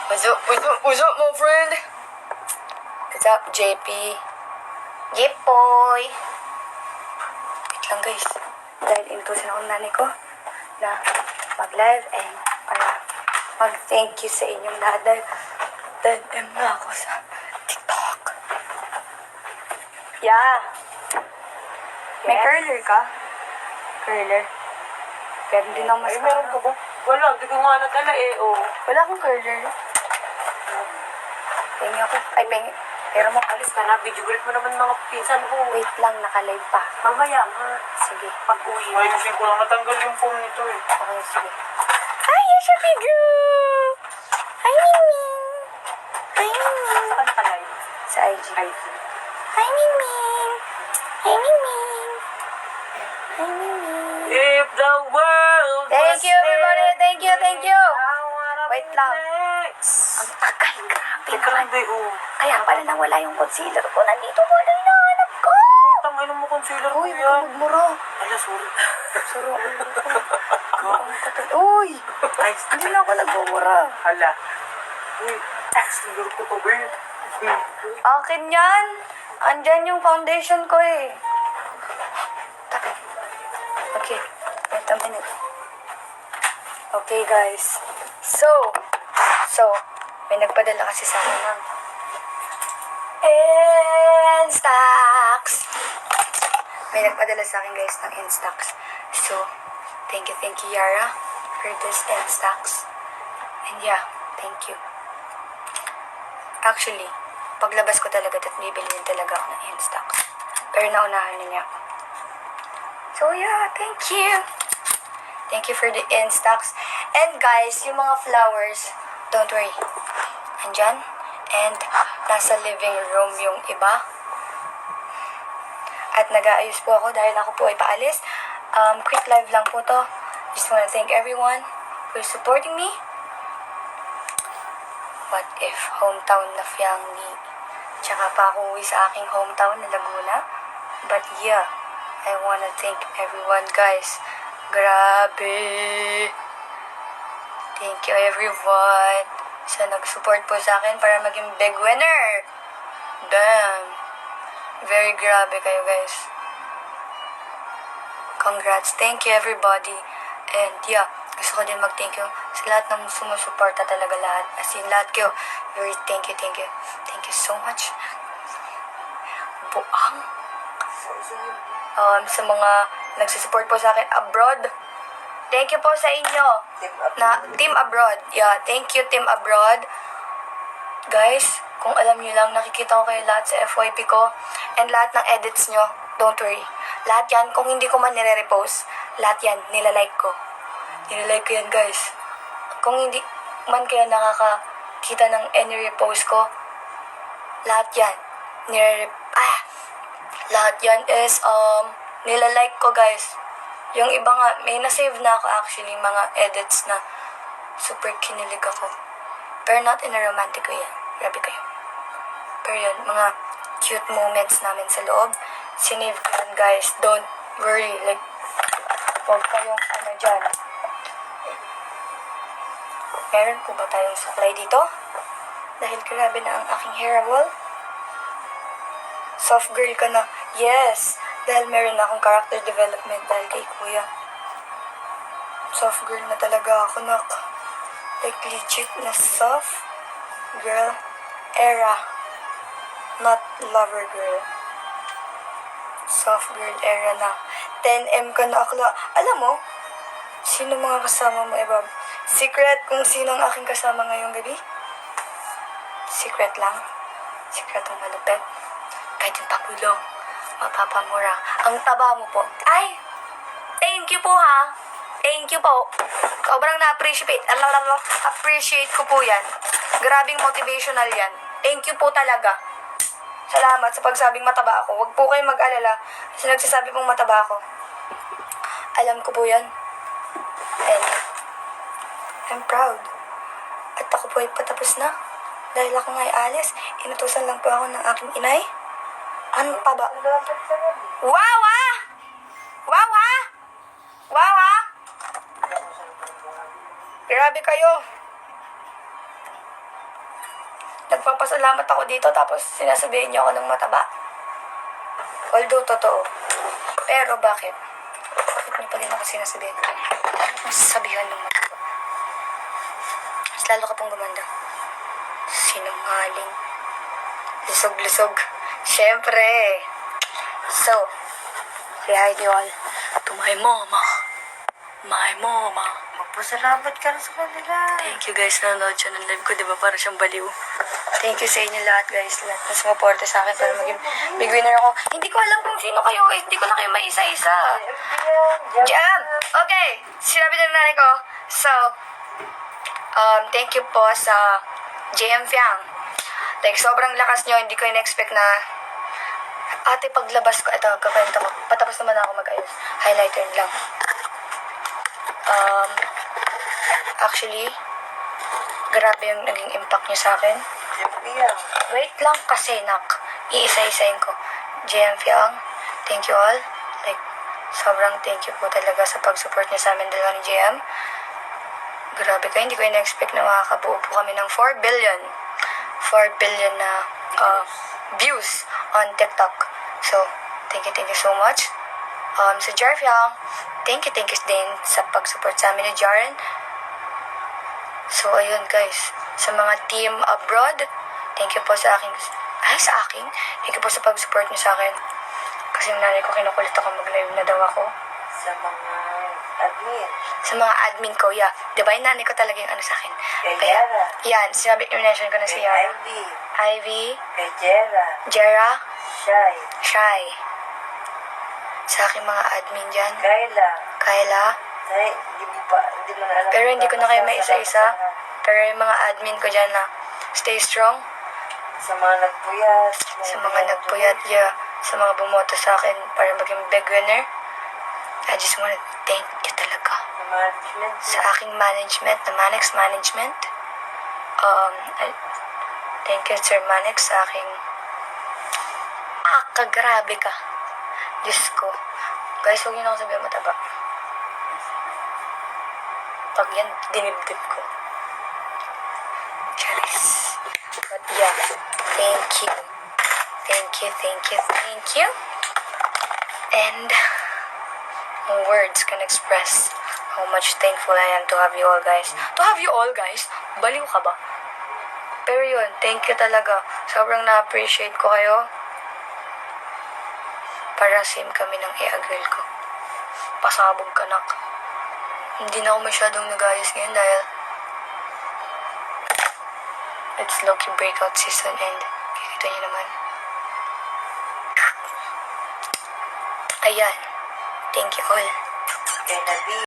What's up, my friend? What's up, JP? Jepoy! Wait lang, guys. Dahil inutusan ako ng nanay ko na mag-live and para mag-thank you sa inyong lahat dahil 10M na ako sa TikTok. Yeah! May curler ka? Curler? Meron din ako Ay, mascara. meron ka ba? Wala, di ko nga natala eh, oh. Wala akong curler. Pengi ako. Ay, pengi. Pero mo, Alis ka na, video greet mo naman mga pinsan ko. wait lang, naka-live pa. Mamaya, ha? Sige. Pag-uwi mo. Ay, kasi ko lang natanggal yung phone nito eh. Okay, sige. Hi, Yasha Pigu! Hi, Mingming! Hi, Mingming! Saan ka nakalive? Sa IG. Ay, Hi, Mingming! Hi, Mingming! Hi, Mingming! if the world Thank you, everybody! Thank you, thank you! I wanna Wait lang. relax. Ang tagal, grabe naman. Grabe, oh. Kaya pala nawala yung concealer ko. Nandito mo na hinahanap ko! Tangay mo concealer ko Uy, yan. kumagmura. Ala, sorry. Saro ang ulo ko. Uy! Ay, Hindi na ako nagmumura. hala. Uy, concealer ko to, babe. Akin yan. Andyan yung foundation ko eh. Tabi. Okay. Wait a minute. Okay, guys. So, may nagpadala kasi sa akin ng Instax. May nagpadala sa akin, guys, ng Instax. So, thank you, Yara, for this Instax. And yeah, thank you. Actually, paglabas ko talaga at bibili din talaga ako ng Instax. Pero naunahan na niya ako. So yeah, thank you. Thank you for the Instax. And guys, yung mga flowers, don't worry. Andyan. And nasa living room yung iba. At nag-aayos po ako dahil ako po ay paalis. Quick live lang po to. Just wanna thank everyone for supporting me. What if hometown na Fiangi? Tsaka pa ako uwi sa aking hometown na Laguna. But yeah, I wanna thank everyone, guys. Grabe! Thank you, everyone, sa nag-support po sa akin para maging big winner. Damn! Very grabe kayo, guys. Congrats. Thank you, everybody. And yeah, gusto ko din mag-thank you sa lahat ng sumusuporta talaga lahat. As in, lahat kayo. Very thank you. Thank you so much. Buang. Sa mga nagsusupport po sa akin abroad. Thank you po sa inyo. Team Abroad. Yeah, thank you, Team Abroad. Guys, kung alam nyo lang, nakikita ko kayo lahat sa FYP ko and lahat ng edits nyo. Don't worry. Lahat yan, kung hindi ko man nire-repost, lahat yan, nilalike ko. Nilalike ko yan, guys. Kung hindi man kayo nakakakita ng any repost ko, lahat yan, lahat yan is, nilalike ko, guys. Yung iba nga, may na-save na ako actually, mga edits na super kinilig ako. Pero not in a romantic way yan. Grabe kayo. Pero yun, mga cute moments namin sa loob. Sinave ko yan, guys. Don't worry. Like, huwag kayong dyan. Meron po ba tayong supply dito? Dahil grabe na ang aking hair wall. Soft girl ka na. Yes! Dahil meron na akong character development dahil kay kuya. Soft girl na talaga ako, nak. Like, legit na soft girl era. Not lover girl. Soft girl era na. 10M ka na, akla. Alam mo, sino mga kasama mo, Ebab? Secret kung sino ang aking kasama ngayong gabi? Secret lang. Secret ang malupit. Kahit yung papulong, mapapamura. Ang taba mo po. Ay! Thank you po, ha? Thank you po. Sobrang appreciate ko po yan. Grabing motivational yan. Thank you po talaga. Salamat sa pagsabing mataba ako. Huwag po kayong mag-alala sa nagsasabi pong mataba ako. Alam ko po yan. And I'm proud. At ako po ay patapos na. Dahil ako nga'y alis, inutusan lang po ako ng aking inay. Ano pa ba? Wow, ha? Wow, ha? Wow, ha? Grabe kayo. Nagpapasalamat ako dito tapos sinasabihin niyo ako ng mataba. Although, totoo. Pero bakit? Bakit niyo pa rin ako sinasabihin? Ano kung sasabihan ng mataba? Mas lalo ka pong gumanda. Sinungaling. Lusog-lusog. Siyempre. So, say hi to you all. To my mama. My mama. Magpasalamat ka na sa kanila. Thank you guys na nanonood siya ng live ko, di ba? Para siyang baliw. Thank you sa inyo lahat guys. Lahat na sumuporta sa akin para maging big winner ako. Hindi ko alam kung sino kayo. Hindi ko na kayo maisa-isa. Jam! Okay. Sinabi na ng nanay ko. So, thank you po sa JM Fiang. Like, sobrang lakas nyo. Hindi ko in-expect na ate, paglabas ko, ito, kakwento ko. Patapos naman ako mag-ayos. Highlighter lang. Actually, grabe yung naging impact niyo sa akin. Wait lang kasi, nak. Iisa-isayin ko. JM Fiang, thank you all. Like, sobrang thank you po talaga sa pag-support niyo sa amin dalawa ni JM. Grabe kayo, hindi ko in-expect na makakabuo po kami ng 4 billion. 4 billion na views on TikTok. So, thank you so much. Sa Jar Fiang, thank you din sa pag-support sa amin ni Jaren. So, ayun guys. Sa mga team abroad, thank you po sa akin. Thank you po sa pag-support niyo sa akin. Kasi yung nanay ko kinukulit ako mag-live na daw ako. Sa mga admin. Sa mga admin ko, yeah. Diba yung nanay ko talaga yung ano sa akin? Kay Yara. Yan, i-mention ko na si Kay Yara. Ivy. Ivy. Kay Jera. Jera. Shai. Shai. Sa aking mga admin dyan. Kyla. Ay, hindi mo na alam. Pero hindi ko na kayo maisa-isa. Pero yung mga admin ko dyan na stay strong. Sa mga nagpuyat. Sa mga nagpuyat, yeah. Sa mga bumoto sa akin para maging big winner. I just wanna thank you talaga. Sa management. Sa aking management, the Manex Management. Thank you, Sir Manex, sa aking... kagrabe ka. Diyos ko. Guys, huwag niyo na ako sabihin mataba. Pag yan, dinibdib ko. Charis. But yeah, thank you. Thank you. And no words can express how much thankful I am to have you all guys. To have you all guys? Baliw ka ba? Pero yun, thank you talaga. Sobrang na-appreciate ko kayo. Para same kami ng i-agree ko. Pasabog ka, nak. Hindi na ako masyadong nag-ayos ngayon dahil it's Loki breakout season and kikita niyo naman. Ayan. Thank you all. Kay Nabi.